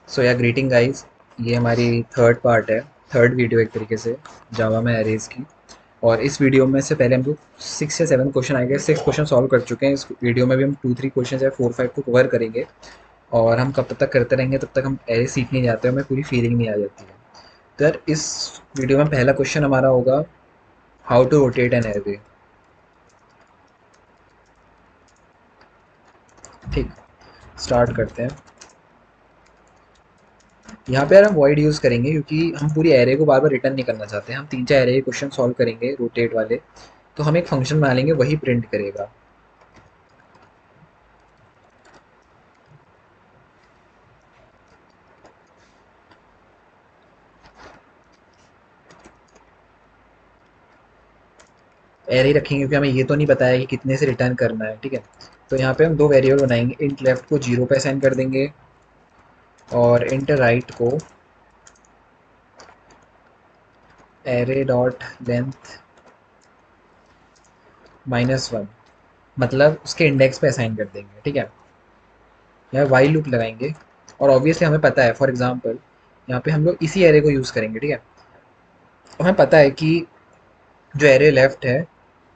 सो या greeting guys, ये हमारी थर्ड पार्ट है, थर्ड वीडियो एक तरीके से जावा में एरेज की। और इस वीडियो में से पहले हम लोग 6 या 7 क्वेश्चन आएंगे, 6 क्वेश्चन सॉल्व कर चुके हैं। इस वीडियो में भी हम 2-3 क्वेश्चन या 4-5 को कवर करेंगे। और हम कब तक करते रहेंगे तब तक हम एरे सीख नहीं जाते, हमें पूरी फीलिंग नहीं आ जाती है। तो यार इस वीडियो में पहला क्वेश्चन हमारा होगा, how to rotate an array. ठीक, स्टार्ट करते हैं। यहाँ पे यार हम वॉइड यूज़ करेंगे क्योंकि हम पूरी एरे को बार बार रिटर्न नहीं करना चाहते हैं। हम 3-4 एरे के क्वेश्चन सॉल्व करेंगे रोटेट वाले, तो हम एक फंक्शन बना लेंगे, वही प्रिंट करेगा। एरे रखेंगे क्योंकि हमें ये तो नहीं बताया कि कितने से रिटर्न करना है, ठीक है। तो यहाँ पे हम दो वेरिएबल बनाएंगे, इंट लेफ्ट को 0 पे असाइन कर देंगे और इंट राइट को एरे डॉट लेंथ -1, मतलब उसके इंडेक्स पे असाइन कर देंगे, ठीक है। यहाँ वाइल लूप लगाएंगे और ऑब्वियसली हमें पता है, फॉर एग्जांपल यहाँ पे हम लोग इसी एरे को यूज़ करेंगे, ठीक है। हमें पता है कि जो एरे लेफ्ट है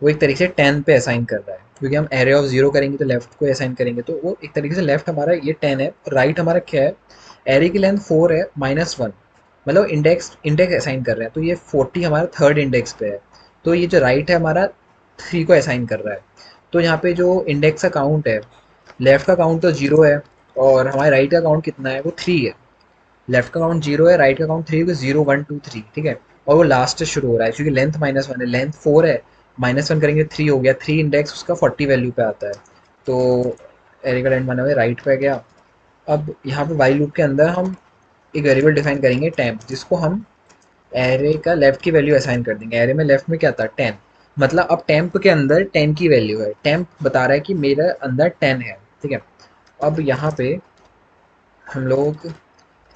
वो एक तरीके से 10 पे असाइन कर रहा है, क्योंकि हम एरे ऑफ 0 करेंगे तो लेफ्ट को असाइन करेंगे, तो वो एक तरीके से लेफ्ट हमारा ये 10 है, राइट हमारा क्या है, एरे की लेंथ 4 है -1, मतलब इंडेक्स इंडेक्स असाइन कर रहे हैं, तो ये 40 हमारा थर्ड इंडेक्स पे है। तो ये जो राइट है हमारा 3 को असाइन कर रहा है। तो यहाँ पे जो इंडेक्स का काउंट है, लेफ्ट का काउंट तो 0 है और हमारे राइट का काउंट कितना है, वो 3 है। लेफ्ट का काउंट 0 है, राइट का काउंट 3 है, 0 1 2 3, ठीक है। और वो लास्ट से शुरू हो रहा है क्योंकि लेंथ -1 है, लेंथ 4 है, -1 करेंगे 3 हो गया, 3 इंडेक्स उसका 40 वैल्यू पे आता है। तो एरे का लेंथ बना हुआ है राइट पे गया। अब यहाँ पे वाइल लूप के अंदर हम एक वेरिएबल डिफाइन करेंगे टेम्प, जिसको हम एरे का लेफ्ट की वैल्यू असाइन कर देंगे। एरे में लेफ्ट में क्या था, 10, मतलब अब टेम्प के अंदर 10 की वैल्यू है, टेम्प बता रहा है कि मेरे अंदर 10 है, ठीक है। अब यहाँ पे हम लोग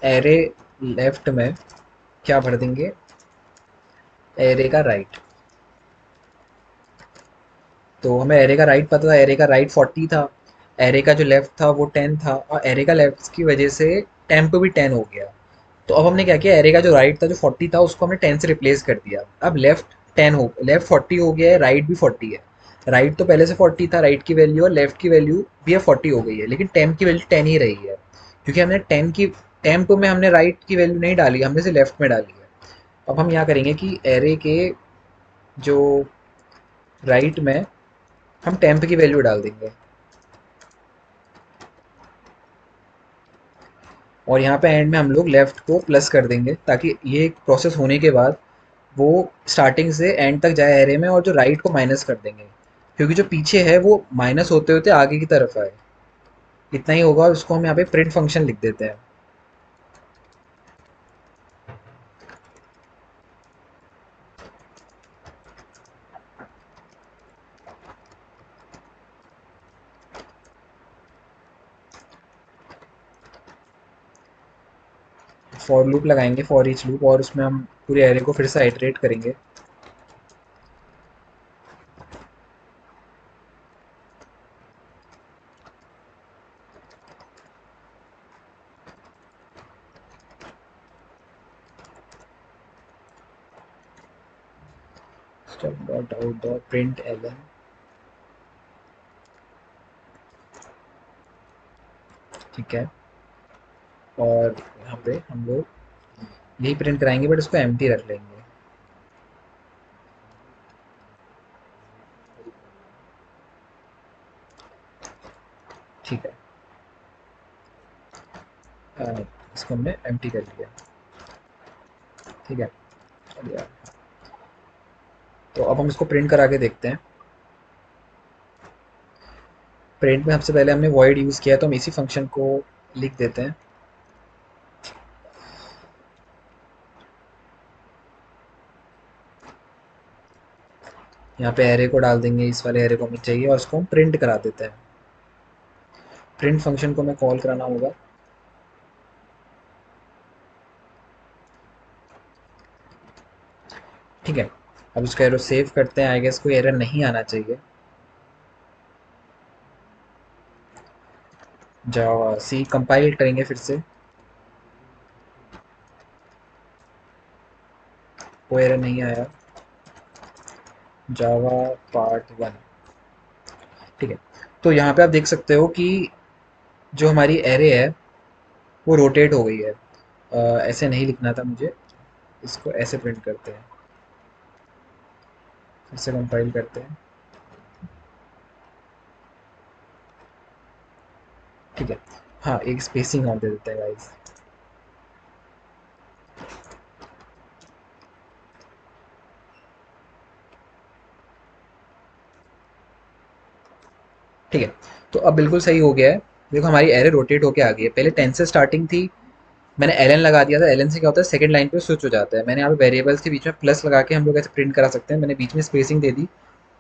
एरे लेफ्ट में क्या भर देंगे, एरे का राइट। तो हमें एरे का राइट पता था, एरे का राइट 40 था, एरे का जो लेफ्ट था वो 10 था, और एरे का लेफ्ट की वजह से टेम्प भी 10 हो गया। तो अब हमने क्या किया, एरे का जो राइट था जो 40 था उसको हमने 10 से रिप्लेस कर दिया। अब लेफ्ट 40 हो गया है, राइट भी 40 है। राइट तो पहले से 40 था, राइट की वैल्यू, और लेफ्ट की वैल्यू भी है 40 हो गई है, लेकिन टेम्प की वैल्यू 10 ही रही है, क्योंकि हमने 10 की टेम्प में हमने राइट की वैल्यू नहीं डाली, हमने से लेफ्ट में डाली है। अब हम यहाँ करेंगे कि एरे के जो राइट में हम टेम्प की वैल्यू डाल देंगे, और यहाँ पे एंड में हम लोग लेफ्ट को प्लस कर देंगे, ताकि ये प्रोसेस होने के बाद वो स्टार्टिंग से एंड तक जाए एरे में, और जो राइट को माइनस कर देंगे, क्योंकि जो पीछे है वो माइनस होते होते आगे की तरफ आए। इतना ही होगा, और उसको हम यहाँ पे प्रिंट फंक्शन लिख देते हैं। फॉर लूप लगाएंगे, फॉर ईच लूप, और उसमें हम पूरे एरे को फिर से आइटरेट करेंगे। Stub dot out dot print L, ठीक है। और यहाँ पे हम लोग यही प्रिंट कराएंगे, बट इसको एम्प्टी रख लेंगे, ठीक है। इसको हमने एम्प्टी कर लिया, ठीक है। चलिए, तो अब हम इसको प्रिंट करा के देखते हैं। प्रिंट में सबसे पहले हमने वॉइड यूज़ किया, तो हम इसी फंक्शन को लिख देते हैं। यहाँ पे एरे को डाल देंगे, इस वाले एरे को हमें चाहिए, और इसको हम प्रिंट करा देते हैं। प्रिंट फंक्शन को हमें कॉल कराना होगा, ठीक है। अब इसका एरो सेव करते हैं, आई गेस कोई एरर नहीं आना चाहिए। जावा सी कंपाइल करेंगे फिर से। कोई एरर नहीं आया। जावा पार्ट वन। ठीक है, तो यहाँ पे आप देख सकते हो कि जो हमारी एरे है वो रोटेट हो गई है। ऐसे नहीं लिखना था मुझे, इसको ऐसे प्रिंट करते हैं, फिर से कंपाइल करते हैं। ठीक है, हाँ एक स्पेसिंग और दे देते हैं गाइस। ठीक है, तो अब बिल्कुल सही हो गया है। देखो हमारी एरे रोटेट होके आ गई है, पहले 10 से स्टार्टिंग थी, मैंने एल एन लगा दिया था। एल एन से क्या होता है, सेकंड लाइन पे स्विच हो जाता है। मैंने यहाँ पे वेरिएबल्स के बीच में प्लस लगा के हम लोग ऐसे प्रिंट करा सकते हैं, मैंने बीच में स्पेसिंग दे दी,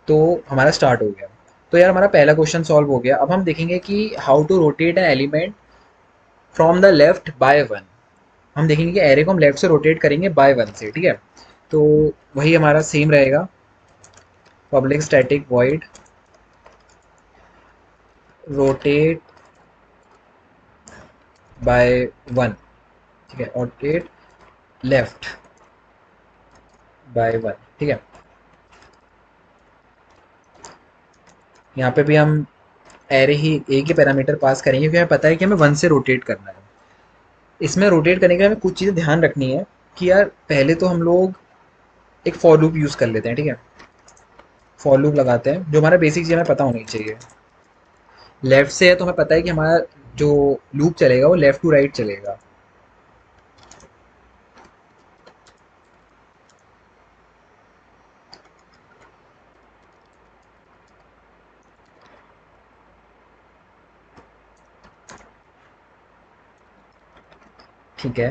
तो हमारा स्टार्ट हो गया। तो यार हमारा पहला क्वेश्चन सॉल्व हो गया। अब हम देखेंगे कि how to rotate an element from the left by one. हम देखेंगे कि एरे को हम लेफ्ट से रोटेट करेंगे बाय वन से। ठीक है, तो वही हमारा सेम रहेगा, public static void rotate by one. ठीक है, रोटेट लेफ्ट बाय वन। ठीक है, यहाँ पे भी हम एरे ही एक ही पैरामीटर पास करेंगे क्योंकि हमें पता है कि हमें वन से रोटेट करना है। इसमें रोटेट करने के लिए हमें कुछ चीज़ें ध्यान रखनी है कि यार पहले तो हम लोग एक फॉर लूप यूज़ कर लेते हैं। ठीक है, फॉर लूप लगाते हैं, जो हमारा बेसिक चीज़ हमें पता होनी चाहिए। लेफ्ट से है तो हमें पता है कि हमारा जो लूप चलेगा वो लेफ्ट टू राइट चलेगा। ठीक है,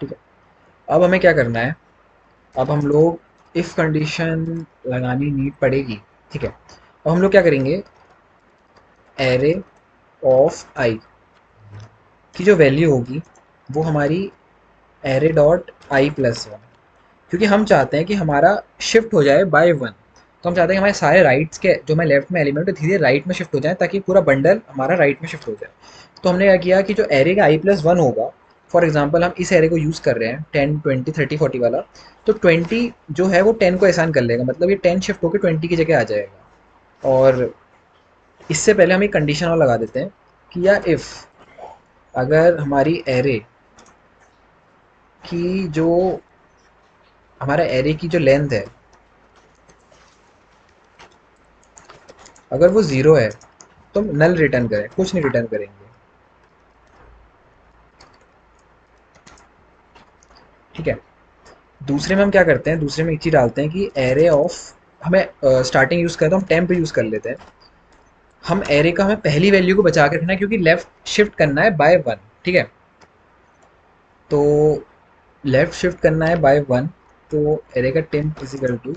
ठीक है, अब हमें क्या करना है, अब हम लोग इफ़ कंडीशन लगानी नीड पड़ेगी। ठीक है, अब हम लोग क्या करेंगे, एरे ऑफ आई की जो वैल्यू होगी वो हमारी array dot I plus one, क्योंकि हम चाहते हैं कि हमारा शिफ्ट हो जाए बाय वन। तो हम चाहते हैं कि हमारे सारे राइट्स के जो मैं लेफ्ट में एलिमेंट है धीरे धीरे राइट में शिफ्ट हो जाए, ताकि पूरा बंडल हमारा राइट में शिफ्ट हो जाए। तो हमने क्या किया कि जो एरे का आई प्लस वन होगा, फॉर एग्जाम्पल हम इस एरे को यूज़ कर रहे हैं 10 20 30 40 वाला, तो 20 जो है वो 10 को एहसान कर लेगा, मतलब ये 10 शिफ्ट होकर 20 की जगह आ जाएगा। और इससे पहले हम एक कंडीशन और लगा देते हैं कि या इफ़ अगर हमारी एरे की जो हमारा एरे की जो लेंथ है अगर वो ज़ीरो है तो हम नल रिटर्न करें, कुछ नहीं रिटर्न करेंगे। ठीक है, दूसरे में हम क्या करते हैं, दूसरे में एक चीज़ डालते हैं कि एरे ऑफ, हमें स्टार्टिंग यूज़ करें तो हम टेम्प यूज़ कर लेते हैं। हम एरे का हमें पहली वैल्यू को बचा के रखना है क्योंकि लेफ्ट शिफ्ट करना है बाय वन। ठीक है, तो लेफ्ट शिफ्ट करना है बाय वन, तो एरे का temp is equal to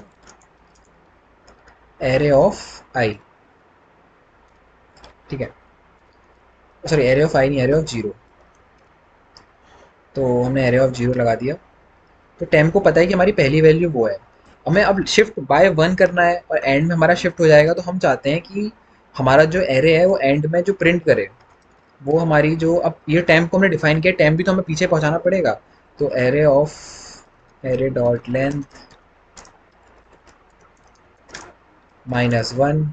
array of i. ठीक है, सॉरी एरे ऑफ आई नहीं, एरे ऑफ जीरो। तो हमने एरे ऑफ जीरो लगा दिया, तो टेम्प को पता है कि हमारी पहली वैल्यू वो है। हमें अब शिफ्ट बाय वन करना है और एंड में हमारा शिफ्ट हो जाएगा, तो हम चाहते हैं कि हमारा जो एरे है वो एंड में जो प्रिंट करे वो हमारी जो, अब ये टेम्प को हमने डिफाइन किया, टेम्प भी तो हमें पीछे पहुंचाना पड़ेगा। तो array of array dot length minus one,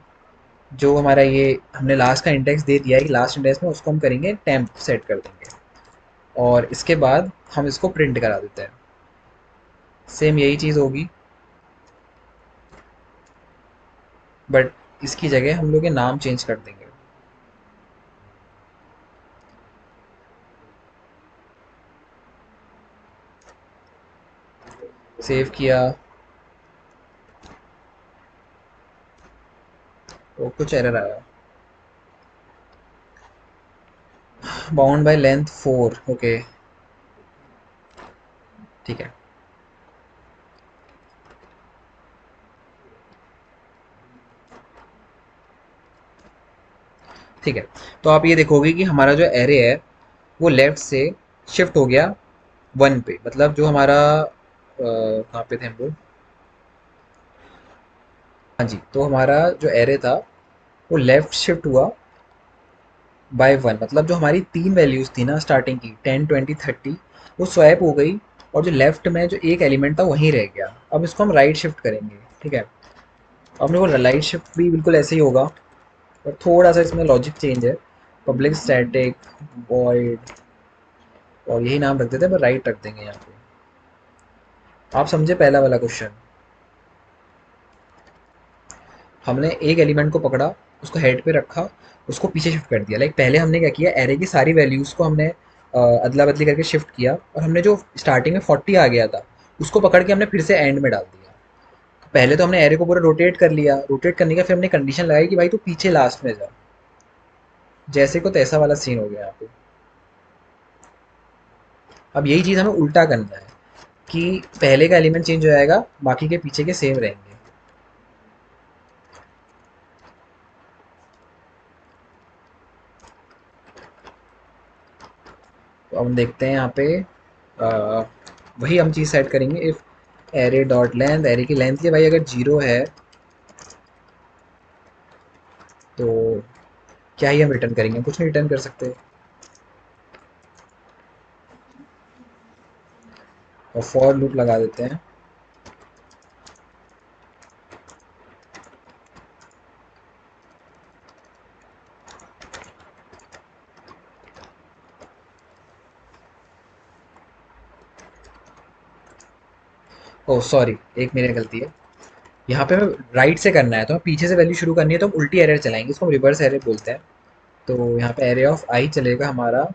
जो हमारा ये हमने लास्ट का इंडेक्स दे दिया है कि लास्ट इंडेक्स में उसको हम करेंगे टेम्प सेट कर देंगे, और इसके बाद हम इसको प्रिंट करा देते हैं। सेम यही चीज़ होगी, बट इसकी जगह हम लोग ये नाम चेंज कर देंगे। सेव किया तो कुछ एरर आया, bound by length four. Okay, ठीक है, ठीक है, तो आप ये देखोगे कि हमारा जो एरे है वो लेफ्ट से शिफ्ट हो गया वन पे, मतलब जो हमारा कहाँ पे थे हम लोग, हाँ जी, तो हमारा जो एरे था वो लेफ्ट शिफ्ट हुआ बाय वन, मतलब जो हमारी तीन वैल्यूज थी ना स्टार्टिंग की 10 20 30, वो स्वैप हो गई, और जो लेफ्ट में जो एक एलिमेंट था वहीं रह गया। अब इसको हम राइट शिफ्ट करेंगे, ठीक है। अब अपने को राइट शिफ्ट भी बिल्कुल ऐसे ही होगा, और थोड़ा सा इसमें लॉजिक चेंज है। पब्लिक स्टैटिक वॉइड, और यही नाम रख देते हैं, पर राइट रख देंगे यहाँ पे। आप समझे पहला वाला क्वेश्चन? हमने एक एलिमेंट को पकड़ा, उसको हेड पे रखा, उसको पीछे शिफ्ट कर दिया। लाइक पहले हमने क्या किया, एरे की सारी वैल्यूज़ को हमने अदला बदली करके शिफ्ट किया, और हमने जो स्टार्टिंग में 40 आ गया था, उसको पकड़ के हमने फिर से एंड में डाल दिया। तो पहले तो हमने एरे को पूरा रोटेट कर लिया, रोटेट करने का फिर हमने कंडीशन लगाई कि भाई तू पीछे लास्ट में जा। जैसे को तैसा वाला सीन हो गया यहाँ पे। अब यही चीज़ हमें उल्टा करना है, कि पहले का एलिमेंट चेंज हो जाएगा, बाकी के पीछे के सेम रहेंगे। तो अब हम देखते हैं यहाँ पे, अ, वही हम चीज़ सेट करेंगे। If array dot length, array की लेंथ ये भाई अगर जीरो है, तो क्या ही हम रिटर्न करेंगे, कुछ नहीं रिटर्न कर सकते। और फॉर लूप लगा देते हैं। ओह सॉरी, एक मेरी गलती है। यहाँ पे हमें राइट से करना है, तो हमें पीछे से वैल्यू शुरू करनी है, तो हम उल्टी एरर चलाएंगे, इसको हम रिवर्स एरर बोलते हैं। तो यहाँ पे एरे ऑफ आई चलेगा हमारा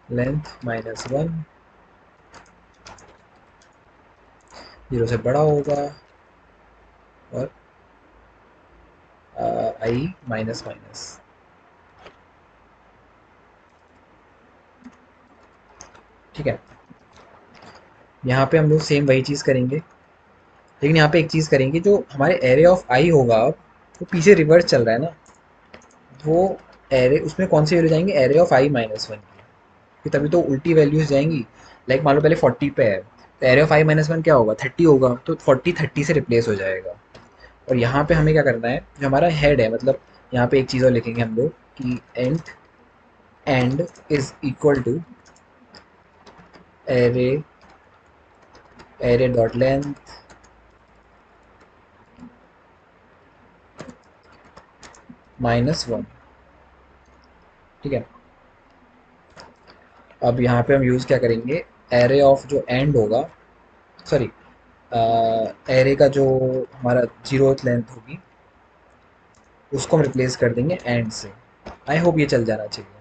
लेंथ -1, जीरो से बड़ा होगा, और आई माइनस माइनस। ठीक है। यहाँ पे हम लोग सेम वही चीज़ करेंगे, लेकिन यहाँ पे एक चीज़ करेंगे, जो हमारे एरे ऑफ आई होगा अब, वो पीछे रिवर्स चल रहा है ना, वो एरे उसमें कौन सी वैल्यू जाएंगे, एरे ऑफ आई -1 की, कि तभी तो उल्टी वैल्यूज जाएंगी। लाइक मान लो पहले 40 पे है, तो एरे ऑफ आई -1 क्या होगा, 30 होगा, तो 40 30 से रिप्लेस हो जाएगा। और यहाँ पे हमें क्या करना है, जो हमारा हेड है, मतलब यहाँ पे एक चीज़ और लिखेंगे हम लोग, कि end is equal to array, array dot length -1। ठीक है। अब यहाँ पे हम यूज़ क्या करेंगे, एरे ऑफ जो एंड होगा, सॉरी, एरे का जो हमारा जीरोथ लेंथ होगी, उसको हम रिप्लेस कर देंगे एंड से। आई होप ये चल जाना चाहिए।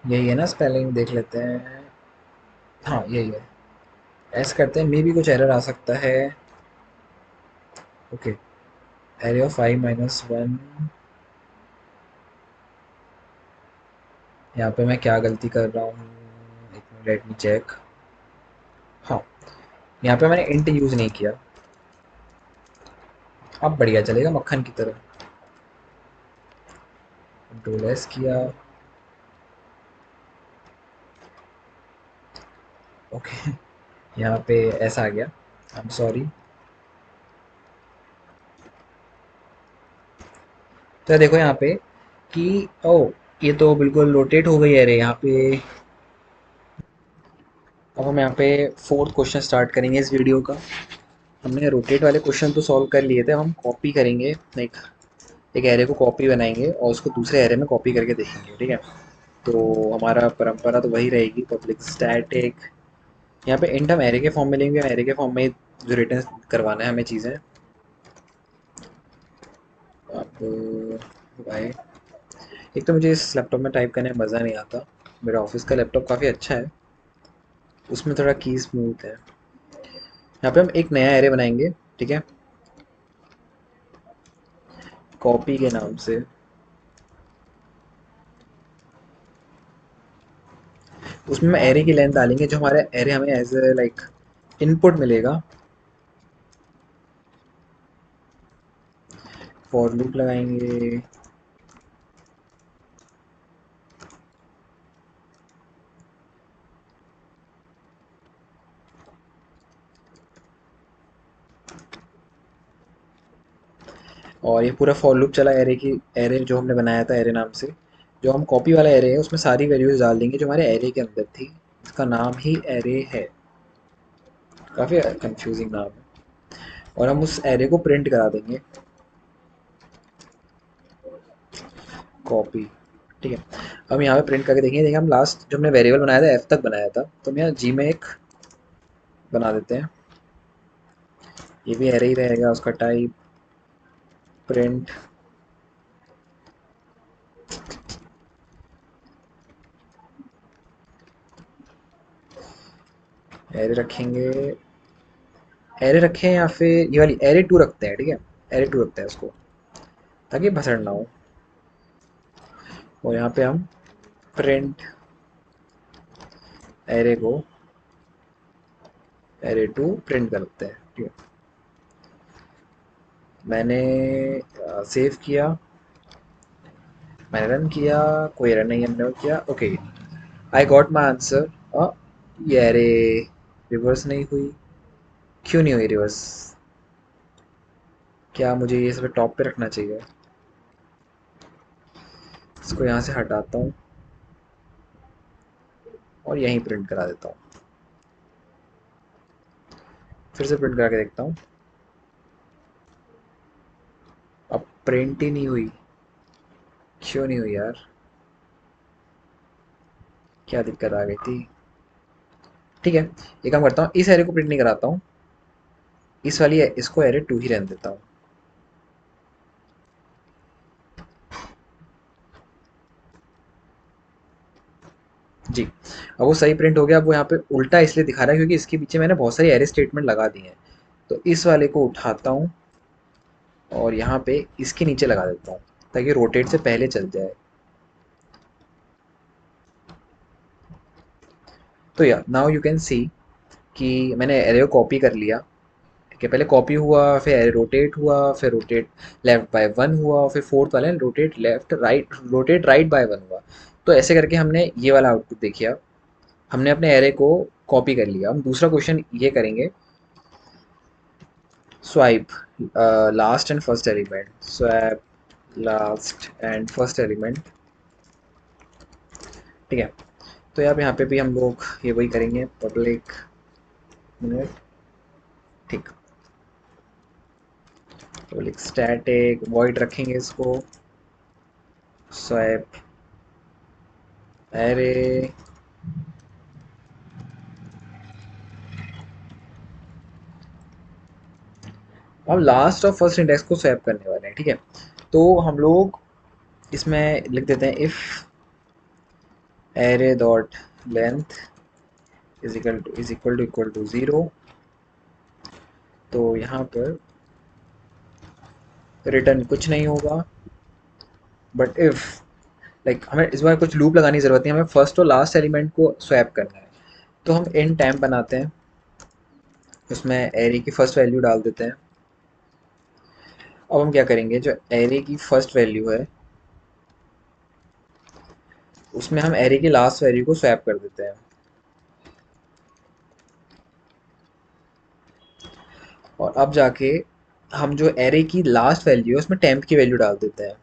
यही है ना स्पेलिंग, देख लेते हैं। हाँ यही है। एस करते हैं, मे भी कुछ एरर आ सकता है। ओके। एरे ऑफ आई -1, यहाँ पे मैं क्या गलती कर रहा हूँ, एक मिनट, लेट मी चेक। हाँ, यहाँ पे मैंने इंट यूज़ नहीं किया। अब बढ़िया चलेगा मक्खन की तरह। कंट्रोल एस किया। ओके। यहाँ पे ऐसा आ गया, आई एम सॉरी। तो देखो यहाँ पे कि ओ, ये तो बिल्कुल रोटेट हो गई है रे यहाँ पे। अब हम यहाँ पे फोर्थ क्वेश्चन स्टार्ट करेंगे इस वीडियो का। हमने रोटेट वाले क्वेश्चन तो सॉल्व कर लिए थे, अब हम कॉपी करेंगे। लाइक एक एरे को कॉपी बनाएंगे और उसको दूसरे एरे में कॉपी करके देखेंगे, ठीक है। तो हमारा परंपरा तो वही रहेगी, पब्लिक स्टैटिक। यहाँ पे इंट हम एरे के फॉर्म में लेंगे, एरे के फॉर्म में जो रिटर्न करवाना है हमें चीज़ें। अब भाई, एक तो मुझे इस लैपटॉप में टाइप करने में मज़ा नहीं आता। मेरा ऑफिस का लैपटॉप काफ़ी अच्छा है, उसमें थोड़ा की स्मूथ है। यहाँ पे हम एक नया एरे बनाएंगे, ठीक है, कॉपी के नाम से। उसमें हम एरे की लेंथ डालेंगे, जो हमारा एरे हमें एज ए लाइक इनपुट मिलेगा। फॉर लूप लगाएंगे। और ये पूरा फॉर लूप चला एरे की, एरे जो हमने बनाया था एरे नाम से, जो हम कॉपी वाला एरे है उसमें सारी वैल्यूज डाल देंगे जो हमारे एरे के अंदर थी। इसका नाम ही एरे है। काफ़ी कंफ्यूजिंग नाम है। और हम उस एरे को प्रिंट करा देंगे। कॉपी। ठीक है। हम यहाँ पे प्रिंट करके देखेंगे। देखिए हम लास्ट जो हमने वेरिएबल बनाया था एफ तक बनाया था, तो हम यहाँ जी में एक बना देते हैं। ये भी एरे ही रहेगा, उसका टाइप प्रिंट। एरे रखेंगे, एरे रखें या फिर ये वाली एरे टू रखते हैं। ठीक है, एरे टू रखते हैं उसको, ताकि भसड़ ना हो। और यहाँ पे हम प्रिंट एरे को एरे टू प्रिंट करते हैं। ठीक है, मैंने सेव किया, मैंने रन किया, कोई रन नहीं हमने किया। Okay, I got my answer. ये एरे रिवर्स नहीं हुई। क्यों नहीं हुई रिवर्स? क्या मुझे ये सब टॉप पे रखना चाहिए? इसको यहाँ से हटाता हूँ और यहीं प्रिंट करा देता हूँ। फिर से प्रिंट करा के देखता हूँ। अब प्रिंट ही नहीं हुई। क्यों नहीं हुई यार? क्या दिक्कत आ गई थी? ठीक है, ये काम करता हूँ, इस एरे को प्रिंट नहीं कराता हूँ, इस वाली इसको एरे टू ही रहने देता हूँ। जी, अब वो सही प्रिंट हो गया। अब वो यहाँ पे उल्टा इसलिए दिखा रहा है क्योंकि इसके पीछे मैंने बहुत सारी एरे स्टेटमेंट लगा दी हैं। तो इस वाले को उठाता हूँ और यहाँ पे इसके नीचे लगा देता हूँ, ताकि रोटेट से पहले चल जाए। तो या नाउ यू कैन सी कि मैंने एरे को कॉपी कर लिया। ठीक है, पहले कॉपी हुआ, फिर एरे रोटेट हुआ, फिर रोटेट लेफ्ट बाय वन हुआ, फिर फोर्थ वाले rotate left right, rotate right by one हुआ। तो ऐसे करके हमने ये वाला आउटपुट देखिए। अब हमने अपने एरे को कॉपी कर लिया। हम दूसरा क्वेश्चन ये करेंगे, swipe last and first element, swap last and first element. ठीक है, तो अब यहाँ पे भी हम लोग ये वही करेंगे, पब्लिक मिनट। ठीक, पब्लिक स्टैटिक वॉइड रखेंगे इसको, स्वैप एरे। हम लास्ट और फर्स्ट इंडेक्स को स्वैप करने वाले हैं। ठीक है, तो हम लोग इसमें लिख देते हैं if array dot length is equal to zero. तो यहाँ पर रिटर्न कुछ नहीं होगा। बट इफ लाइक हमें इस बार कुछ लूप लगाने की ज़रूरत नहीं, हमें फर्स्ट और लास्ट एलिमेंट को स्वैप करना है। तो हम इन टाइम बनाते हैं, उसमें एरे की फर्स्ट वैल्यू डाल देते हैं। अब हम क्या करेंगे, जो एरे की फर्स्ट वैल्यू है उसमें हम एरे की लास्ट वैल्यू को स्वैप कर देते हैं। और अब जाके हम जो एरे की लास्ट वैल्यू है उसमें टेम्प की वैल्यू डाल देते हैं।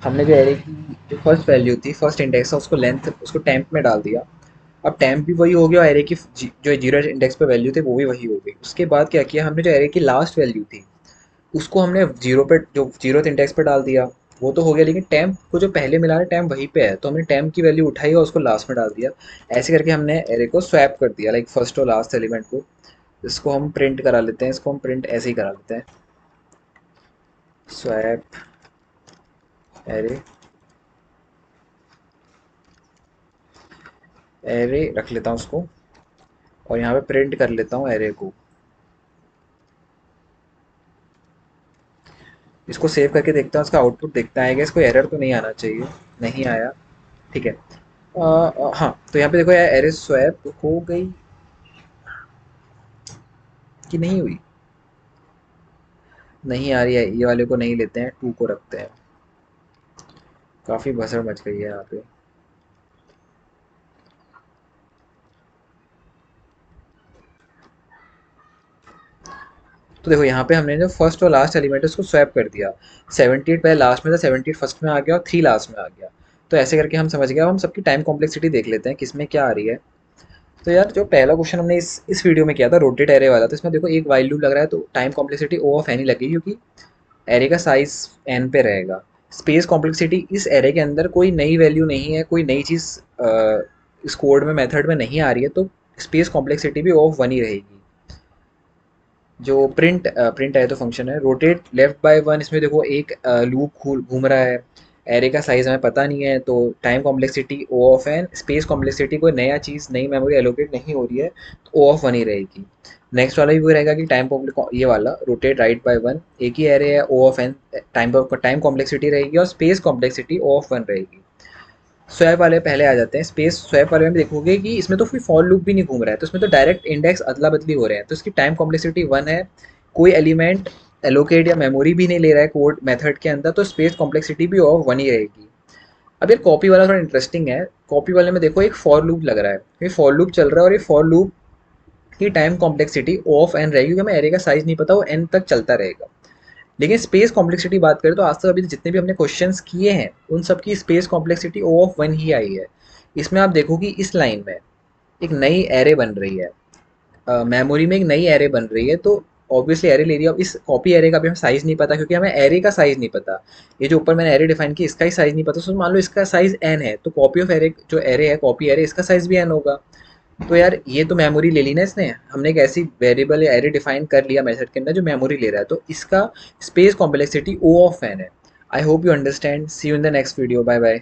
हमने जो एरे की जो फर्स्ट वैल्यू थी, फर्स्ट इंडेक्स था, उसको लेंथ उसको टेम्प में डाल दिया। अब टेम्प भी वही हो गया और एरे की जो जीरो इंडेक्स पे वैल्यू थी वो भी वही हो गई। उसके बाद क्या किया हमने, जो एरे की लास्ट वैल्यू थी उसको हमने जीरो पे, जो जीरो इंडेक्स पे डाल दिया। वो तो हो गया, लेकिन टेम्प को जो पहले मिला है टेम्प वहीं पे है, तो हमने टेम्प की वैल्यू उठाई और उसको लास्ट में डाल दिया। ऐसे करके हमने एरे को स्वैप कर दिया, लाइक फर्स्ट और लास्ट एलिमेंट को। इसको हम प्रिंट करा लेते हैं, इसको हम प्रिंट ऐसे ही करा लेते हैं, स्वैप एरे। एरे रख लेता हूँ उसको और यहाँ पे प्रिंट कर लेता हूँ एरे को। इसको सेव करके देखता हूँ, उसका आउटपुट देखता है कि इसको एरर तो नहीं आना चाहिए। नहीं आया। ठीक है, हाँ, तो यहाँ पे देखो यार एरे स्वैप हो गई कि नहीं हुई? नहीं आ रही है, ये वाले को नहीं लेते हैं, 2 को रखते हैं। काफ़ी भसड़ मच गई है यहाँ पे। तो देखो यहाँ पे हमने जो फर्स्ट और लास्ट एलिमेंट है उसको स्वैप कर दिया। 78 पहले लास्ट में था, 78 फर्स्ट में आ गया और 3 लास्ट में आ गया। तो ऐसे करके हम समझ गए। अब हम सबकी टाइम कॉम्प्लेक्सिटी देख लेते हैं किस में क्या आ रही है। तो यार जो पहला क्वेश्चन हमने इस वीडियो में किया था रोटेट एरे वाला, तो इसमें देखो एक वाइल लूप लग रहा है, तो time complexity O of n ही लगेगी क्योंकि एरे का साइज एन पे रहेगा। स्पेस कॉम्प्लेक्सिटी इस एरे के अंदर कोई नई वैल्यू नहीं है, कोई नई चीज़ इस कोड में मेथड में नहीं आ रही है, तो स्पेस कॉम्प्लेक्सिटी भी ऑफ वन ही रहेगी। जो प्रिंट है तो फंक्शन है रोटेट लेफ्ट बाय वन, इसमें देखो एक लूप घूम रहा है। एरे का साइज हमें पता नहीं है, तो time complexity O of n, space complexity कोई नया चीज़ नई मेमोरी एलोकेट नहीं हो रही है, तो ओ ऑफ वन ही रहेगी। नेक्स्ट वाला भी वो रहेगा कि ये वाला रोटेट राइट बाय वन, एक ही एरे है, O of n time complexity रहेगी और space complexity O of one रहेगी। स्वैप वाले पहले आ जाते हैं। स्पेस स्वैप वाले में भी देखोगे कि इसमें तो कोई फॉर लूप भी नहीं घूम रहा है, तो इसमें तो डायरेक्ट इंडेक्स अदला बदली हो रहे हैं, तो इसकी टाइम कॉम्प्लेक्सिटी वन है। कोई एलिमेंट एलोकेट या मेमोरी भी नहीं ले रहा है कोड मेथड के अंदर, तो स्पेस कॉम्प्लेक्सिटी भी ऑफ वन ही रहेगी। अब ये कॉपी वाला थोड़ा इंटरेस्टिंग है। कॉपी वाले में देखो एक फॉर लूप लग रहा है, ये फॉर लूप चल रहा है और ये फॉर लूप की टाइम कॉम्प्लेक्सिटी ऑफ एन रहेगी, क्योंकि हमें एरे का साइज नहीं पता, वो एन तक चलता रहेगा। लेकिन स्पेस कॉम्प्लेक्सिटी बात करें तो आज तक अभी जितने भी हमने क्वेश्चंस किए हैं उन सब की space complexity O of one ही आई है। इसमें आप देखो कि इस लाइन में एक नई एरे बन रही है, मेमोरी में एक नई एरे बन रही है, तो ऑब्वियसली एरे ले रही है। अब इस कॉपी एरे का भी हमें साइज नहीं पता, क्योंकि हमें एरे का साइज नहीं पता। ये जो ऊपर मैंने एरे डिफाइन की इसका ही साइज नहीं पता, तो मान लो इसका साइज एन है, तो कॉपी ऑफ एरे जो एरे है कॉपी एरे, इसका साइज भी एन होगा। तो यार ये तो मेमोरी ले ली ना इसने, हमने एक ऐसी वेरिएबल या एरे डिफाइन कर लिया मेथड के अंदर जो मेमोरी ले रहा है, तो इसका space complexity O of n है। I hope you understand. See you in the next video. Bye bye.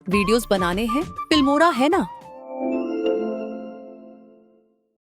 Videos बनाने हैं फिल्मोरा है ना।